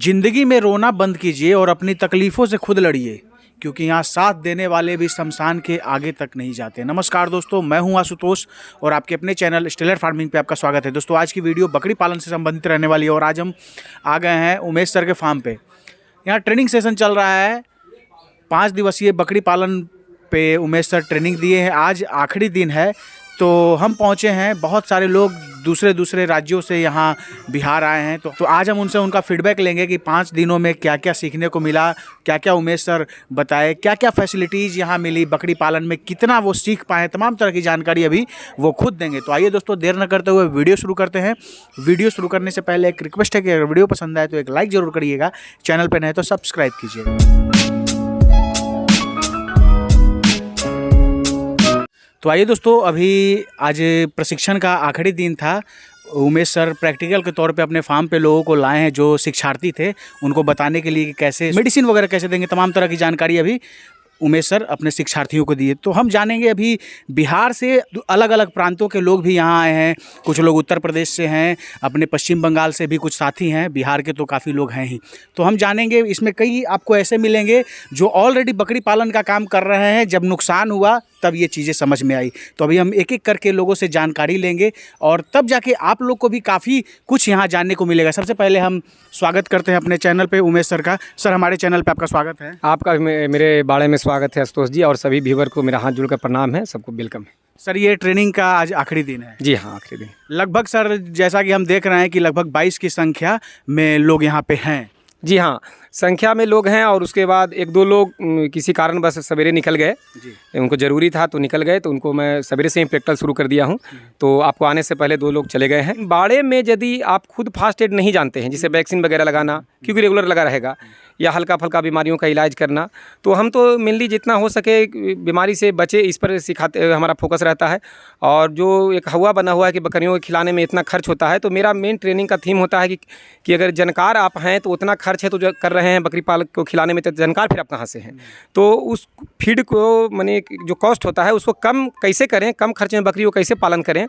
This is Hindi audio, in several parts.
जिंदगी में रोना बंद कीजिए और अपनी तकलीफ़ों से खुद लड़िए, क्योंकि यहाँ साथ देने वाले भी शमशान के आगे तक नहीं जाते। नमस्कार दोस्तों, मैं हूँ आशुतोष और आपके अपने चैनल स्टेलर फार्मिंग पे आपका स्वागत है। दोस्तों, आज की वीडियो बकरी पालन से संबंधित रहने वाली है और आज हम आ गए हैं उमेश सर के फार्म पे। यहाँ ट्रेनिंग सेशन चल रहा है। 5 दिवसीय बकरी पालन पे उमेश सर ट्रेनिंग दिए हैं। आज आखिरी दिन है तो हम पहुंचे हैं। बहुत सारे लोग दूसरे राज्यों से यहाँ बिहार आए हैं, तो आज हम उनसे उनका फीडबैक लेंगे कि 5 दिनों में क्या क्या सीखने को मिला, क्या क्या उमेश सर बताए, क्या क्या फैसिलिटीज़ यहाँ मिली बकरी पालन में, कितना वो सीख पाए, तमाम तरह की जानकारी अभी वो खुद देंगे। तो आइए दोस्तों, देर न करते हुए वीडियो शुरू करते हैं। वीडियो शुरू करने से पहले एक रिक्वेस्ट है कि अगर वीडियो पसंद आए तो एक लाइक ज़रूर करिएगा, चैनल पर नए तो सब्सक्राइब कीजिएगा। तो आइए दोस्तों, अभी आज प्रशिक्षण का आखिरी दिन था। उमेश सर प्रैक्टिकल के तौर पे अपने फार्म पे लोगों को लाए हैं जो शिक्षार्थी थे, उनको बताने के लिए कि कैसे मेडिसिन वगैरह कैसे देंगे, तमाम तरह की जानकारी अभी उमेश सर अपने शिक्षार्थियों को दिए। तो हम जानेंगे, अभी बिहार से अलग अलग प्रांतों के लोग भी यहाँ आए हैं। कुछ लोग उत्तर प्रदेश से हैं, अपने पश्चिम बंगाल से भी कुछ साथी हैं, बिहार के तो काफ़ी लोग हैं ही। तो हम जानेंगे, इसमें कई आपको ऐसे मिलेंगे जो ऑलरेडी बकरी पालन का काम कर रहे हैं। जब नुकसान हुआ तब ये चीज़ें समझ में आई। तो अभी हम एक एक करके लोगों से जानकारी लेंगे और तब जाके आप लोग को भी काफ़ी कुछ यहाँ जानने को मिलेगा। सबसे पहले हम स्वागत करते हैं अपने चैनल पे उमेश सर का। सर, हमारे चैनल पे आपका स्वागत है। आपका मेरे बारे में स्वागत है आशुतोष जी, और सभी व्यूअर को मेरा हाथ जोड़कर प्रणाम है, सबको वेलकम है। सर, ये ट्रेनिंग का आज आखिरी दिन है। जी हाँ, आखिरी दिन। लगभग सर, जैसा कि हम देख रहे हैं कि लगभग 22 की संख्या में लोग यहाँ पे हैं। जी हाँ, संख्या में लोग हैं और उसके बाद 1-2 लोग किसी कारण बस सवेरे निकल गए जी। उनको ज़रूरी था तो निकल गए, तो उनको मैं सवेरे से ही प्रैक्टिकल शुरू कर दिया हूँ। तो आपको आने से पहले 2 लोग चले गए हैं। बाड़े में यदि आप खुद फास्ट एड नहीं जानते हैं, जिसे वैक्सीन वगैरह लगाना, क्योंकि रेगुलर लगा रहेगा, या हल्का फल्का बीमारियों का इलाज करना, तो हम तो मेनली जितना हो सके बीमारी से बचे इस पर सिखाते, हमारा फोकस रहता है। और जो एक हवा बना हुआ है कि बकरियों को खिलाने में इतना खर्च होता है, तो मेरा मेन ट्रेनिंग का थीम होता है कि अगर जानकार आप हैं तो उतना खर्च है तो जो कर रहे हैं बकरी पालक को खिलाने में, तो जानकार फिर आप कहाँ से हैं। तो उस फीड को माने जो कॉस्ट होता है उसको कम कैसे करें, कम खर्च में बकरी को कैसे पालन करें,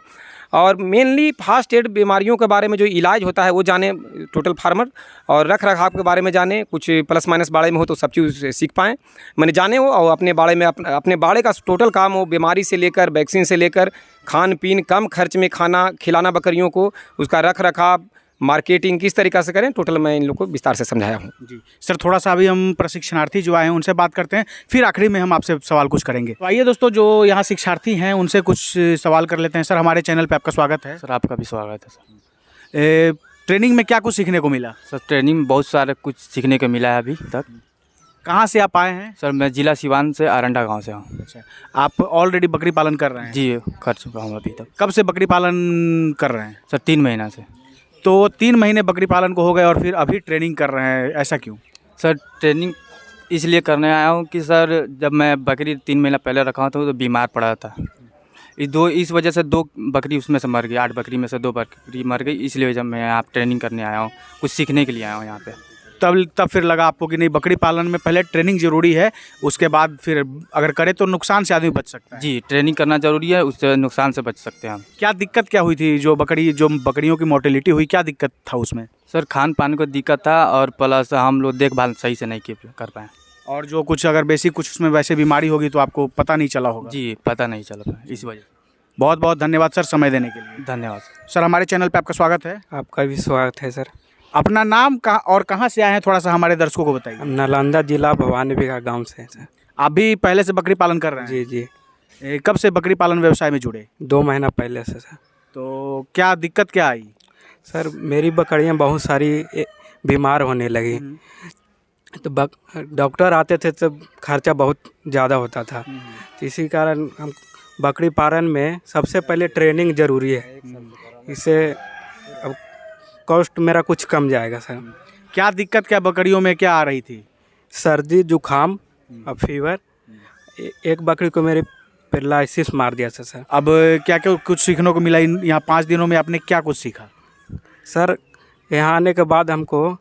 और मेनली फास्ट एड बीमारियों के बारे में जो इलाज होता है वो जाने टोटल फार्मर, और रख रखाव के बारे में जाने, कुछ प्लस माइनस बाड़े में हो तो सब चीज़ सीख पाएँ, मैंने जाने हो, और अपने बाड़े में अपने बाड़े का टोटल काम हो, बीमारी से लेकर वैक्सीन से लेकर खान पीन, कम खर्च में खाना खिलाना बकरियों को, उसका रख रखाव, मार्केटिंग किस तरीक़ा से करें, टोटल मैं इन लोगों को विस्तार से समझाया हूँ। जी सर, थोड़ा सा अभी हम प्रशिक्षणार्थी जो आए हैं उनसे बात करते हैं, फिर आखिरी में हम आपसे सवाल कुछ करेंगे। तो आइए दोस्तों, जो यहाँ शिक्षार्थी हैं उनसे कुछ सवाल कर लेते हैं। सर, हमारे चैनल पे आपका स्वागत है। सर, आपका भी स्वागत है सर। ट्रेनिंग में क्या कुछ सीखने को मिला? सर, ट्रेनिंग में बहुत सारा कुछ सीखने को मिला है अभी तक। कहाँ से आप आए हैं? सर, मैं जिला सिवान से अरंडा गांव से हूँ। अच्छा, आप ऑलरेडी बकरी पालन कर रहे हैं? जी, कर चुका हूँ अभी तक। कब से बकरी पालन कर रहे हैं? सर, 3 महीना से। तो 3 महीने बकरी पालन को हो गए और फिर अभी ट्रेनिंग कर रहे हैं, ऐसा क्यों? सर, ट्रेनिंग इसलिए करने आया हूँ कि सर, जब मैं बकरी 3 महीना पहले रखा हूँ तो बीमार पड़ा था। इस वजह से 2 बकरी उसमें से मर गई। 8 बकरी में से 2 बकरी मर गई। इसलिए जब मैं यहाँ ट्रेनिंग करने आया हूँ, कुछ सीखने के लिए आया हूँ यहाँ पे। तब फिर लगा आपको कि नहीं, बकरी पालन में पहले ट्रेनिंग ज़रूरी है, उसके बाद फिर अगर करे तो नुकसान से आदमी बच सकता है। जी, ट्रेनिंग करना ज़रूरी है, उससे नुकसान से बच सकते हैं हम। क्या दिक्कत क्या हुई थी? जो बकरियों की मोर्टेलिटी हुई, क्या दिक्कत था उसमें? सर, खान पान को दिक्कत था और प्लस हम लोग देखभाल सही से नहीं कर पाए। और जो कुछ अगर बेसिक कुछ उसमें वैसे बीमारी होगी तो आपको पता नहीं चला होगा। जी, पता नहीं चला पाया, इस वजह से। बहुत बहुत धन्यवाद सर, समय देने के लिए। धन्यवाद सर, हमारे चैनल पे आपका स्वागत है। आपका भी स्वागत है सर। अपना नाम और कहाँ से आए हैं, थोड़ा सा हमारे दर्शकों को बताइए। नालंदा जिला भवानी बिघा गाँव से सर। आप भी पहले से बकरी पालन कर रहे हैं? जी जी। कब से बकरी पालन व्यवसाय में जुड़े? 2 महीना पहले से सर। तो क्या दिक्कत क्या आई? सर, मेरी बकरियाँ बहुत सारी बीमार होने लगी, तो डॉक्टर आते थे तो खर्चा बहुत ज़्यादा होता था। तो इसी कारण हम बकरी पालन में सबसे पहले ट्रेनिंग ज़रूरी है, इससे अब कॉस्ट मेरा कुछ कम जाएगा सर। क्या दिक्कत क्या बकरियों में क्या आ रही थी? सर्दी, जुखाम और फीवर। एक बकरी को मेरी पैरालिसिस मार दिया था सर। अब क्या क्या कुछ सीखने को मिला यहाँ 5 दिनों में? आपने क्या कुछ सीखा? सर, यहाँ आने के बाद हमको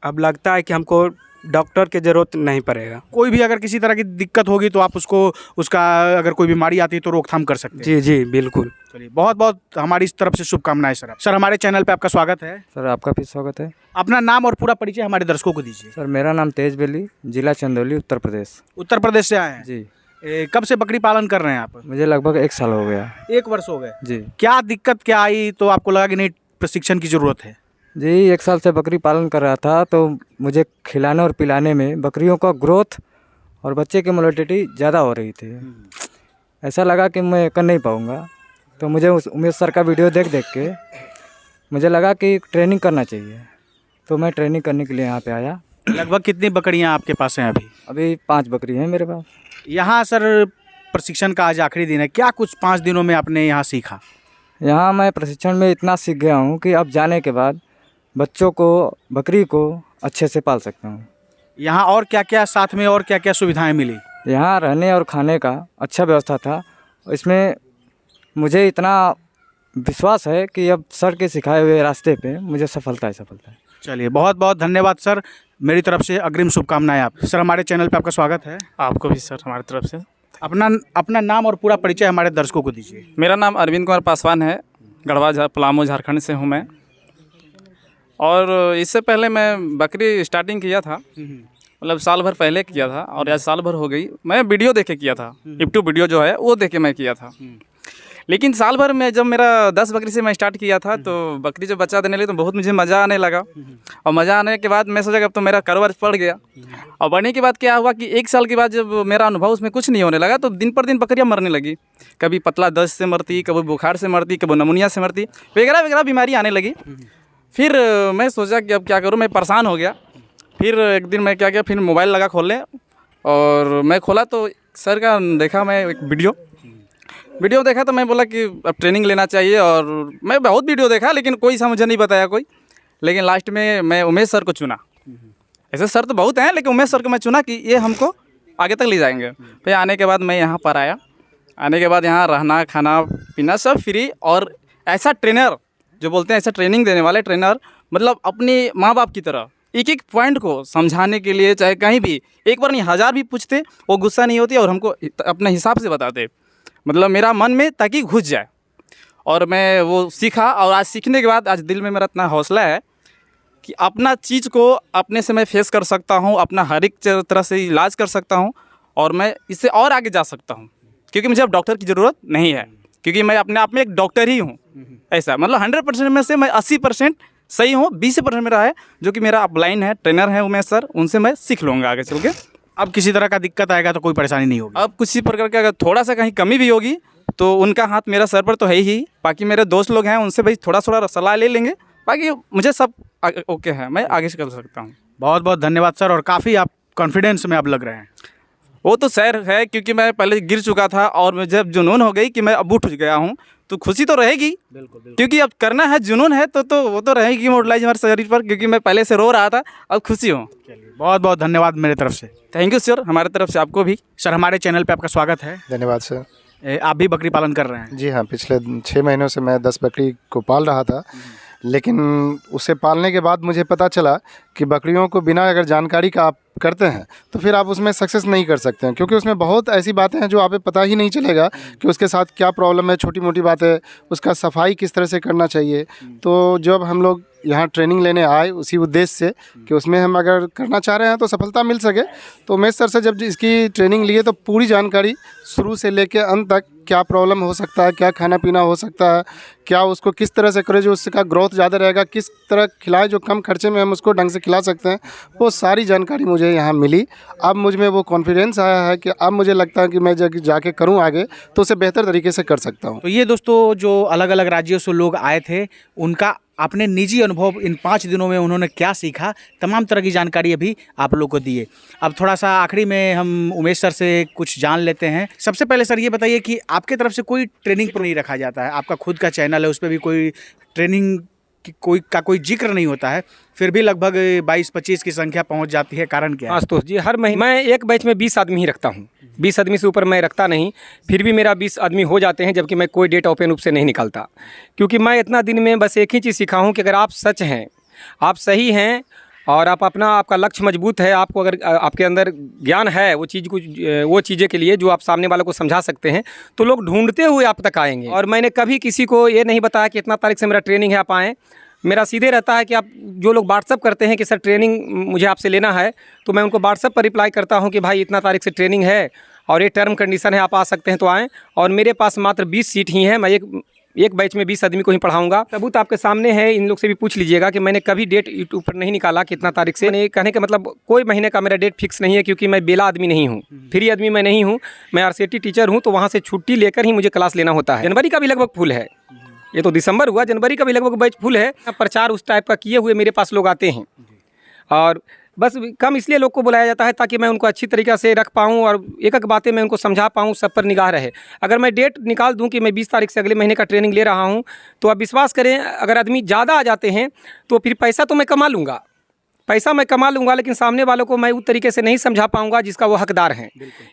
अब लगता है कि हमको डॉक्टर की ज़रूरत नहीं पड़ेगा। कोई भी अगर किसी तरह की दिक्कत होगी तो आप उसको उसका अगर कोई बीमारी आती है तो रोकथाम कर सकते हैं। जी जी बिल्कुल। चलिए, बहुत बहुत हमारी इस तरफ से शुभकामनाएं सर। सर, हमारे चैनल पे आपका स्वागत है। सर आपका भी स्वागत है। अपना नाम और पूरा परिचय हमारे दर्शकों को दीजिए। सर मेरा नाम तेज बेली, जिला चंदौली, उत्तर प्रदेश। उत्तर प्रदेश से आए हैं जी। कब से बकरी पालन कर रहे हैं आप? मुझे लगभग 1 साल हो गया। 1 वर्ष हो गए। जी क्या दिक्कत क्या आई तो आपको लगा कि नहीं प्रशिक्षण की जरूरत है? जी, 1 साल से बकरी पालन कर रहा था तो मुझे खिलाने और पिलाने में बकरियों का ग्रोथ और बच्चे की मोलिडिटी ज़्यादा हो रही थी। ऐसा लगा कि मैं कर नहीं पाऊँगा, तो मुझे उस उमेश सर का वीडियो देख देख के मुझे लगा कि ट्रेनिंग करना चाहिए, तो मैं ट्रेनिंग करने के लिए यहाँ पे आया। लगभग कितनी बकरियां आपके पास हैं अभी? अभी 5 बकरी हैं मेरे पास। यहाँ सर प्रशिक्षण का आज आखिरी दिन है, क्या कुछ 5 दिनों में आपने यहाँ सीखा? यहाँ मैं प्रशिक्षण में इतना सीख गया हूँ कि अब जाने के बाद बच्चों को, बकरी को अच्छे से पाल सकता हूँ। यहाँ और क्या क्या साथ में और क्या क्या सुविधाएं मिली? यहाँ रहने और खाने का अच्छा व्यवस्था था। इसमें मुझे इतना विश्वास है कि अब सर के सिखाए हुए रास्ते पे मुझे सफलता है। चलिए, बहुत बहुत धन्यवाद सर, मेरी तरफ से अग्रिम शुभकामनाएं। आप सर, हमारे चैनल पे आपका स्वागत है। आपको भी सर हमारी तरफ से। अपना नाम और पूरा परिचय हमारे दर्शकों को दीजिए। मेरा नाम अरविंद कुमार पासवान है, गढ़वा पलामू झारखंड से हूँ मैं। और इससे पहले मैं बकरी स्टार्टिंग किया था, मतलब साल भर पहले किया था, और आज साल भर हो गई। मैं वीडियो देख के किया था, यूट्यूब वीडियो जो है वो देख के मैं किया था। लेकिन साल भर में जब मेरा 10 बकरी से मैं स्टार्ट किया था तो बकरी जब बच्चा देने लगी तो बहुत मुझे मज़ा आने लगा। और मज़ा आने के बाद मैं सोचा कि अब तो मेरा कारोबार बढ़ गया। और बढ़ने के बाद क्या हुआ कि 1 साल के बाद जब मेरा अनुभव उसमें कुछ नहीं होने लगा तो दिन पर दिन बकरियाँ मरने लगी। कभी पतला दस्त से मरती, कभी बुखार से मरती, कभी नमूनिया से मरती, वगैरह वगैरह बीमारी आने लगी। फिर मैं सोचा कि अब क्या करूँ, मैं परेशान हो गया। फिर एक दिन मैं क्या किया, फिर मोबाइल लगा खोलने, और मैं खोला तो सर का देखा मैं एक वीडियो देखा तो मैं बोला कि अब ट्रेनिंग लेना चाहिए। और मैं बहुत वीडियो देखा लेकिन कोई सा मुझे नहीं बताया कोई। लेकिन लास्ट में मैं उमेश सर को चुना। ऐसे सर तो बहुत हैं लेकिन उमेश सर को मैं चुना कि ये हमको आगे तक ले जाएंगे। फिर आने के बाद मैं यहाँ पर आया। आने के बाद यहाँ रहना, खाना पीना सब फ्री, और ऐसा ट्रेनर जो बोलते हैं, ऐसा ट्रेनिंग देने वाले ट्रेनर, मतलब अपने माँ बाप की तरह एक एक पॉइंट को समझाने के लिए, चाहे कहीं भी एक बार नहीं 1000 भी पूछते, वो गुस्सा नहीं होती और हमको अपने हिसाब से बताते। मतलब मेरा मन में ताकि घुस जाए, और मैं वो सीखा। और आज सीखने के बाद आज दिल में मेरा इतना हौसला है कि अपना चीज़ को अपने से मैं फेस कर सकता हूँ, अपना हर एक तरह से इलाज कर सकता हूँ, और मैं इससे और आगे जा सकता हूँ। क्योंकि मुझे अब डॉक्टर की ज़रूरत नहीं है, क्योंकि मैं अपने आप में एक डॉक्टर ही हूँ। ऐसा मतलब 100% में से मैं 80% सही हूँ, 20% मेरा है जो कि मेरा अपलाइन है, ट्रेनर है उमेश सर, उनसे मैं सीख लूँगा आगे चल के। अब किसी तरह का दिक्कत आएगा तो कोई परेशानी नहीं होगी? अब किसी प्रकार का अगर थोड़ा सा कहीं कमी भी होगी तो उनका हाथ मेरा सर पर तो है ही। बाकी मेरे दोस्त लोग हैं, उनसे भाई थोड़ा थोड़ा सलाह ले लेंगे। बाकी मुझे सब ओके है, मैं आगे से कर सकता हूँ। बहुत बहुत धन्यवाद सर, और काफ़ी आप कॉन्फिडेंस में अब लग रहे हैं। वो तो सैर है, क्योंकि मैं पहले गिर चुका था और मुझे जब जुनून हो गई कि मैं अब उठ गया हूँ तो खुशी तो रहेगी। बिल्कुल। क्योंकि अब करना है, जुनून है तो वो तो रहेगी मोडलाइज हमारे शरीर पर, क्योंकि मैं पहले से रो रहा था, अब खुशी हूँ। बहुत बहुत धन्यवाद मेरे तरफ से। थैंक यू सर, हमारे तरफ से आपको भी। सर, हमारे चैनल पे आपका स्वागत है। धन्यवाद सर। आप भी बकरी पालन कर रहे हैं? जी हाँ, पिछले 6 महीनों से मैं 10 बकरी को पाल रहा था। लेकिन उसे पालने के बाद मुझे पता चला कि बकरियों को बिना अगर जानकारी का आप करते हैं तो फिर आप उसमें सक्सेस नहीं कर सकते हैं, क्योंकि उसमें बहुत ऐसी बातें हैं जो आप पता ही नहीं चलेगा कि उसके साथ क्या प्रॉब्लम है। छोटी मोटी बातें, उसका सफाई किस तरह से करना चाहिए। तो जब हम लोग यहाँ ट्रेनिंग लेने आए उसी उद्देश्य से कि उसमें हम अगर करना चाह रहे हैं तो सफलता मिल सके, तो उमेश सर से जब इसकी ट्रेनिंग लिए तो पूरी जानकारी शुरू से लेकर अंत तक, क्या प्रॉब्लम हो सकता है, क्या खाना पीना हो सकता है, क्या उसको किस तरह से करें जो उसका ग्रोथ ज़्यादा रहेगा, किस तरह खिलाए जो कम खर्चे में हम उसको ढंग से खिला सकते हैं, वो सारी जानकारी मुझे यहाँ मिली। अब मुझ में वो कॉन्फिडेंस आया है कि अब मुझे लगता है कि मैं जब जाके करूँ आगे तो उसे बेहतर तरीके से कर सकता हूँ। तो ये दोस्तों जो अलग अलग राज्यों से लोग आए थे, उनका अपने निजी अनुभव इन 5 दिनों में उन्होंने क्या सीखा, तमाम तरह की जानकारी अभी आप लोग को दिए। अब थोड़ा सा आखिरी में हम उमेश सर से कुछ जान लेते हैं। सबसे पहले सर ये बताइए कि आपके तरफ से कोई ट्रेनिंग पर नहीं रखा जाता है, आपका खुद का चैनल है, उस पर भी कोई ट्रेनिंग की कोई जिक्र नहीं होता है, फिर भी लगभग 22-25 की संख्या पहुंच जाती है, कारण क्या है? आशुतोष जी, हर महीने मैं एक बैच में 20 आदमी ही रखता हूं, 20 आदमी से ऊपर मैं रखता नहीं। फिर भी मेरा 20 आदमी हो जाते हैं, जबकि मैं कोई डेटा ओपन रूप से नहीं निकालता, क्योंकि मैं इतना दिन में बस एक ही चीज़ सीखा हूं कि अगर आप सच हैं, आप सही हैं, और आप आपका लक्ष्य मजबूत है, आपको अगर आपके अंदर ज्ञान है वो चीज़ें के लिए जो आप सामने वालों को समझा सकते हैं, तो लोग ढूंढते हुए आप तक आएंगे। और मैंने कभी किसी को ये नहीं बताया कि इतना तारीख से मेरा ट्रेनिंग है आप आएँ। मेरा सीधे रहता है कि आप जो लोग व्हाट्सअप करते हैं कि सर ट्रेनिंग मुझे आपसे लेना है, तो मैं उनको व्हाट्सअप पर रिप्लाई करता हूं कि भाई इतना तारीख से ट्रेनिंग है और ये टर्म कंडीशन है, आप आ सकते हैं तो आएँ। और मेरे पास मात्र 20 सीट ही हैं, मैं एक बैच में 20 आदमी को ही पढ़ाऊंगा। सबूत आपके सामने है, इन लोग से भी पूछ लीजिएगा कि मैंने कभी डेट यूट्यूब पर नहीं निकाला कितना तारीख से। मैंने कहने का मतलब कोई महीने का मेरा डेट फिक्स नहीं है, क्योंकि मैं बेला आदमी नहीं हूँ, फ्री आदमी मैं नहीं हूँ। मैं आरसीटी टीचर हूँ, तो वहाँ से छुट्टी लेकर ही मुझे क्लास लेना होता है। जनवरी का भी लगभग फुल है, ये तो दिसंबर हुआ, जनवरी का भी लगभग बैच फुल है। प्रचार उस टाइप का किए हुए मेरे पास लोग आते हैं, और बस कम इसलिए लोग को बुलाया जाता है ताकि मैं उनको अच्छी तरीक़ा से रख पाऊँ और एक एक बातें मैं उनको समझा पाऊँ, सब पर निगाह रहे। अगर मैं डेट निकाल दूं कि मैं 20 तारीख से अगले महीने का ट्रेनिंग ले रहा हूं, तो आप विश्वास करें, अगर आदमी ज़्यादा आ जाते हैं तो फिर पैसा तो मैं कमा लूँगा, लेकिन सामने वालों को मैं उस तरीके से नहीं समझा पाऊंगा जिसका वो हकदार हैं।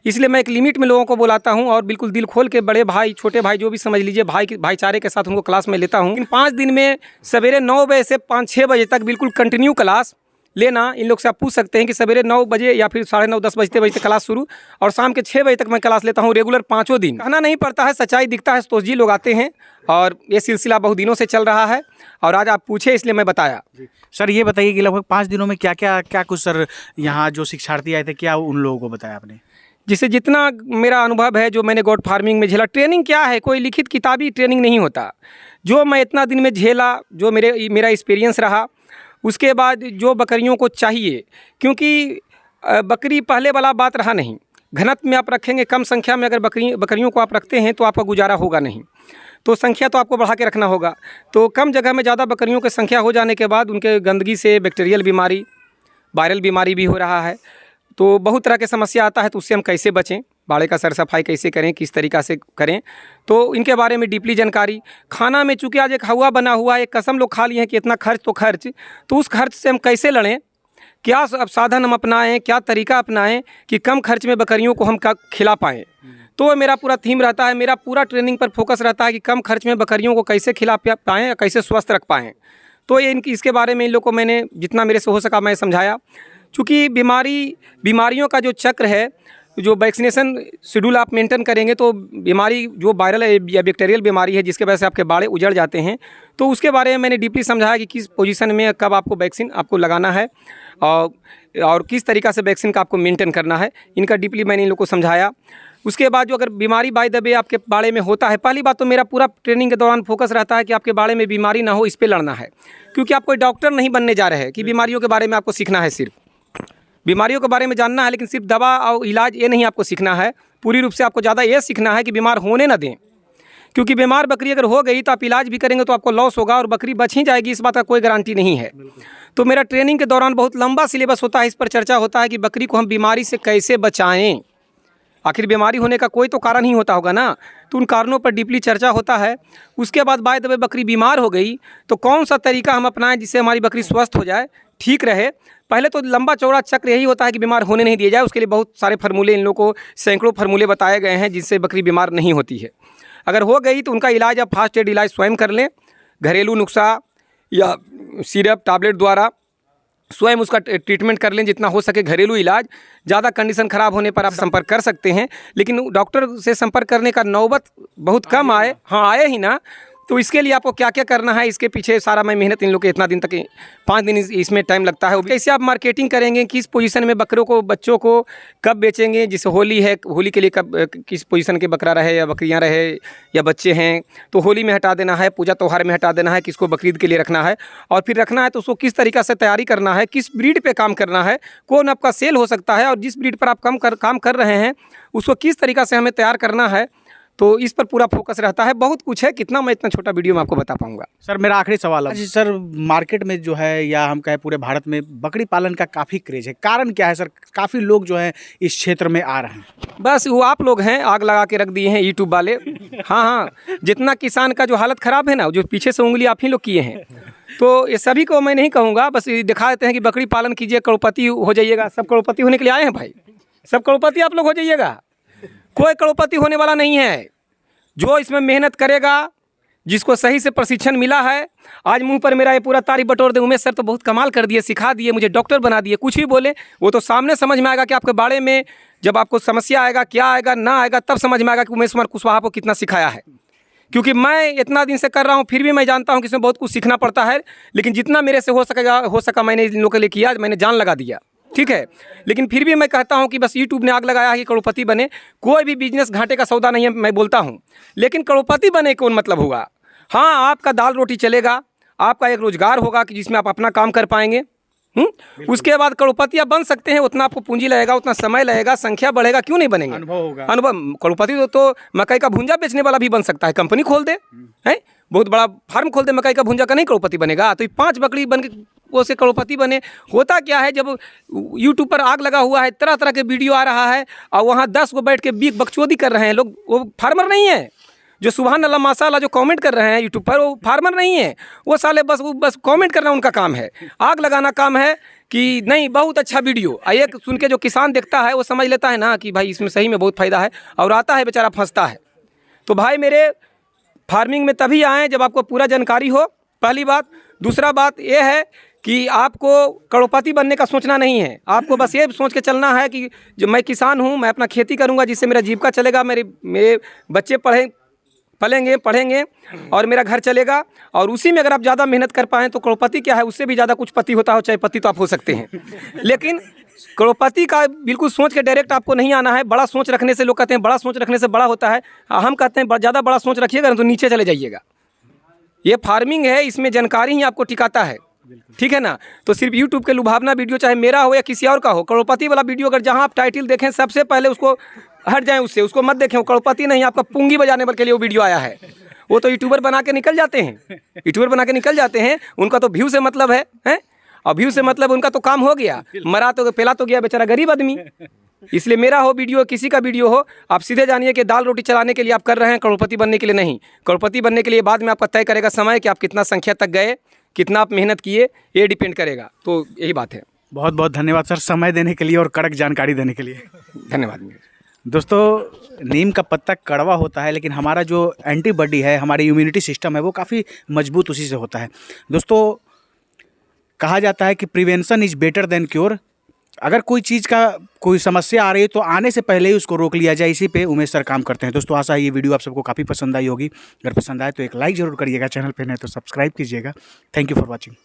इसलिए मैं एक लिमिट में लोगों को बुलाता हूं और बिल्कुल दिल खोल के, बड़े भाई छोटे भाई जो भी समझ लीजिए, भाईचारे के साथ उनको क्लास में लेता हूं। इन 5 दिन में सवेरे 9 बजे से 5-6 बजे तक बिल्कुल कंटिन्यू क्लास लेना। इन लोग से आप पूछ सकते हैं कि सवेरे 9 बजे या फिर 9:30-10 बजते क्लास शुरू, और शाम के 6 बजे तक मैं क्लास लेता हूँ रेगुलर 5 दिन। कहना नहीं पड़ता है, सच्चाई दिखता है। संतोष जी लोग आते हैं और ये सिलसिला बहुत दिनों से चल रहा है, और आज आप पूछे इसलिए मैं बताया। सर ये बताइए कि लगभग 5 दिनों में क्या कुछ सर यहाँ जो शिक्षार्थी आए थे, क्या उन लोगों को बताया आपने? जिससे जितना मेरा अनुभव है, जो मैंने गोट फार्मिंग में झेला, ट्रेनिंग क्या है, कोई लिखित किताबी ट्रेनिंग नहीं होता। जो मैं इतना दिन में झेला, जो मेरा एक्सपीरियंस रहा, उसके बाद जो बकरियों को चाहिए, क्योंकि बकरी पहले वाला बात रहा नहीं। घनत्व में आप रखेंगे, कम संख्या में अगर बकरियों को आप रखते हैं तो आपका गुजारा होगा नहीं, तो संख्या तो आपको बढ़ा के रखना होगा। तो कम जगह में ज़्यादा बकरियों की संख्या हो जाने के बाद उनके गंदगी से बैक्टीरियल बीमारी, वायरल बीमारी भी हो रहा है, तो बहुत तरह की समस्या आता है। तो उससे हम कैसे बचें, बाड़े का सर सफाई कैसे करें, किस तरीक़ा से करें, तो इनके बारे में डीपली जानकारी। खाना में चूँकि आज एक हवा बना हुआ, एक कसम लोग खा लिए हैं कि इतना खर्च, तो उस खर्च से हम कैसे लड़ें, क्या अब साधन हम अपनाएं, क्या तरीका अपनाएं कि कम खर्च में बकरियों को हम खिला पाएँ। तो मेरा पूरा थीम रहता है, मेरा पूरा ट्रेनिंग पर फोकस रहता है कि कम खर्च में बकरियों को कैसे खिला पाएँ, कैसे स्वस्थ रख पाएँ। तो इसके बारे में इन लोग को मैंने जितना मेरे से हो सका मैं समझाया। चूँकि बीमारियों का जो चक्र है, जो वैक्सीनेशन शेड्यूल आप मेंटेन करेंगे, तो बीमारी जो वायरल या बैक्टीरियल बीमारी है जिसके वजह से आपके बाड़े उजड़ जाते हैं, तो उसके बारे में मैंने डीपली समझाया कि किस पोजीशन में कब आपको वैक्सीन आपको लगाना है और किस तरीक़ा से वैक्सीन का आपको मेंटेन करना है। इनका डीपली मैंने इन लोग को समझाया। उसके बाद जो अगर बीमारी बाय द वे आपके बाड़े में होता है, पहली बात तो मेरा पूरा ट्रेनिंग के दौरान फोकस रहता है कि आपके बाड़े में बीमारी ना हो, इस पर लड़ना है। क्योंकि आप कोई डॉक्टर नहीं बनने जा रहे हैं कि बीमारियों के बारे में आपको सीखना है, सिर्फ बीमारियों के बारे में जानना है, लेकिन सिर्फ दवा और इलाज ये नहीं आपको सीखना है। पूरी रूप से आपको ज़्यादा ये सीखना है कि बीमार होने ना दें, क्योंकि बीमार बकरी अगर हो गई तो आप इलाज भी करेंगे तो आपको लॉस होगा और बकरी बच ही जाएगी, इस बात का कोई गारंटी नहीं है। तो मेरा ट्रेनिंग के दौरान बहुत लंबा सिलेबस होता है, इस पर चर्चा होता है कि बकरी को हम बीमारी से कैसे बचाएं। आखिर बीमारी होने का कोई तो कारण ही होता होगा ना, तो उन कारणों पर डीपली चर्चा होता है। उसके बाद बाय द वे बकरी बीमार हो गई तो कौन सा तरीका हम अपनाएं जिससे हमारी बकरी स्वस्थ हो जाए, ठीक रहे। पहले तो लंबा चौड़ा चक्र यही होता है कि बीमार होने नहीं दिया जाए। उसके लिए बहुत सारे फार्मूले, इन लोगों को सैकड़ों फार्मूले बताए गए हैं जिससे बकरी बीमार नहीं होती है। अगर हो गई तो उनका इलाज आप फास्ट एड इलाज स्वयं कर लें, घरेलू नुस्खा या सिरप टैबलेट द्वारा स्वयं उसका ट्रीटमेंट कर लें, जितना हो सके घरेलू इलाज। ज़्यादा कंडीशन ख़राब होने पर आप संपर्क कर सकते हैं, लेकिन डॉक्टर से संपर्क करने का नौबत बहुत कम आए, हाँ आए ही ना। तो इसके लिए आपको क्या क्या करना है, इसके पीछे सारा मैं मेहनत इन लोग के इतना दिन तक 5 दिन इसमें टाइम लगता है। कैसे आप मार्केटिंग करेंगे, किस पोजीशन में बकरों को, बच्चों को कब बेचेंगे, जैसे होली है, होली के लिए कब किस पोजीशन के बकरा रहे या बकरियां रहे या बच्चे हैं, तो होली में हटा देना है, पूजा त्यौहार में हटा देना है, किसको बकरीद के लिए रखना है, और फिर रखना है तो उसको किस तरीक़ा से तैयारी करना है, किस ब्रीड पर काम करना है, कौन आपका सेल हो सकता है, और जिस ब्रीड पर आप काम कर रहे हैं उसको किस तरीक़ा से हमें तैयार करना है। तो इस पर पूरा फोकस रहता है। बहुत कुछ है, कितना मैं इतना छोटा वीडियो में आपको बता पाऊंगा। सर मेरा आखिरी सवाल है सर, मार्केट में जो है या हम कहें पूरे भारत में बकरी पालन का काफ़ी क्रेज है, कारण क्या है सर? काफ़ी लोग जो हैं इस क्षेत्र में आ रहे हैं। बस वो आप लोग हैं, आग लगा के रख दिए हैं यूट्यूब वाले। हाँ, जितना किसान का जो हालत ख़राब है ना, जो पीछे से उंगली आप ही लोग किए हैं, तो ये सभी को मैं नहीं कहूँगा, बस दिखा देते हैं कि बकरी पालन कीजिए, करोड़पति हो जाइएगा। सब करोड़पति होने के लिए आए हैं भाई, सब करोड़पति आप लोग हो जाइएगा। कोई करोड़पति होने वाला नहीं है। जो इसमें मेहनत करेगा, जिसको सही से प्रशिक्षण मिला है, आज मुंह पर मेरा ये पूरा तारीफ बटोर दे, उमेश सर तो बहुत कमाल कर दिए, सिखा दिए, मुझे डॉक्टर बना दिए। कुछ भी बोले वो तो सामने समझ में आएगा कि आपके बारे में जब आपको समस्या आएगा, क्या आएगा ना आएगा, तब समझ में आएगा कि उमेश कुमार कुशवाहा को कितना सिखाया है। क्योंकि मैं इतना दिन से कर रहा हूँ, फिर भी मैं जानता हूँ कि इसमें बहुत कुछ सीखना पड़ता है, लेकिन जितना मेरे से हो सका मैंने इन लोगों के लिए किया, मैंने जान लगा दिया, ठीक है। लेकिन फिर भी मैं कहता हूँ कि बस यूट्यूब ने आग लगाया है कि करोड़पति बने। कोई भी बिजनेस घाटे का सौदा नहीं है, मैं बोलता हूँ, लेकिन करोड़पति बने कौन मतलब होगा। हाँ, आपका दाल रोटी चलेगा, आपका एक रोजगार होगा कि जिसमें आप अपना काम कर पाएंगे। उसके बाद करोड़पति आप बन सकते हैं, उतना आपको पूंजी लगेगा, उतना समय लगेगा, संख्या बढ़ेगा, क्यों नहीं बनेंगे, अनुभव होगा। अनुभव। करोड़पति तो मकई का भुंजा बेचने वाला भी बन सकता है, कंपनी खोल दे, है बहुत बड़ा फार्म खोल दे मकई का भुंजा का, नहीं करोड़पति बनेगा। तो 5 बकरी बन के वो से करोड़पति बने। होता क्या है, जब यूट्यूब पर आग लगा हुआ है, तरह तरह के वीडियो आ रहा है और वहाँ 10 को बैठ के बकचोदी कर रहे हैं लोग, वो फार्मर नहीं है। जो सुभान अल्लाह माशाअल्लाह जो कमेंट कर रहे हैं यूट्यूब पर, वो फार्मर नहीं है, वो साले बस कमेंट करना उनका काम है, आग लगाना काम है कि नहीं बहुत अच्छा वीडियो। एक सुन के जो किसान देखता है वो समझ लेता है ना कि भाई इसमें सही में बहुत फ़ायदा है, और आता है बेचारा फंसता है। तो भाई मेरे फार्मिंग में तभी आएँ जब आपको पूरा जानकारी हो, पहली बात। दूसरा बात ये है कि आपको करोड़पति बनने का सोचना नहीं है, आपको बस ये सोच के चलना है कि जो मैं किसान हूँ, मैं अपना खेती करूँगा जिससे मेरा जीविका चलेगा, मेरे बच्चे पढ़ेंगे और मेरा घर चलेगा। और उसी में अगर आप ज़्यादा मेहनत कर पाएँ तो करोड़पति क्या है, उससे भी ज़्यादा कुछ पति होता हो, चाहे पति तो आप हो सकते हैं। लेकिन करोड़पति का बिल्कुल सोच के डायरेक्ट आपको नहीं आना है। बड़ा सोच रखने से, लोग कहते हैं बड़ा सोच रखने से बड़ा होता है, हम कहते हैं ज़्यादा बड़ा सोच रखिएगा तो नीचे चले जाइएगा। ये फार्मिंग है, इसमें जानकारी ही आपको टिकाता है, ठीक है ना। तो सिर्फ यूट्यूब के लुभावना वीडियो, चाहे मेरा हो या किसी और का हो, करोड़पति वाला वीडियो अगर जहां आप टाइटल देखें सबसे पहले उसको हट जाएं, उसको मत देखें। वो करोड़पति नहीं, आपका पूंगी बजाने के लिए वो वीडियो आया है। वो तो यूट्यूबर बना के निकल जाते हैं, उनका तो व्यू से मतलब है, और व्यू से मतलब उनका तो काम हो गया, मरा तो पेला तो गया बेचारा गरीब आदमी। इसलिए मेरा हो वीडियो, किसी का वीडियो हो, आप सीधे जानिए कि दाल रोटी चलाने के लिए आप कर रहे हैं, करोड़पति बनने के लिए नहीं। करोड़पति बनने के लिए बाद में आपका तय करेगा समय कि आप कितना संख्या तक गए, कितना आप मेहनत किए, ये डिपेंड करेगा। तो यही बात है। बहुत बहुत धन्यवाद सर, समय देने के लिए और कड़क जानकारी देने के लिए। धन्यवाद। दोस्तों, नीम का पत्ता कड़वा होता है, लेकिन हमारा जो एंटीबॉडी है, हमारी इम्यूनिटी सिस्टम है, वो काफ़ी मजबूत उसी से होता है। दोस्तों, कहा जाता है कि prevention is better than cure. अगर कोई चीज़ का कोई समस्या आ रही है तो आने से पहले ही उसको रोक लिया जाए, इसी पे उमेश सर काम करते हैं। दोस्तों, आशा है ये वीडियो आप सबको काफ़ी पसंद आई होगी। अगर पसंद आए तो एक लाइक ज़रूर करिएगा, चैनल पे नहीं तो सब्सक्राइब कीजिएगा। Thank you for watching.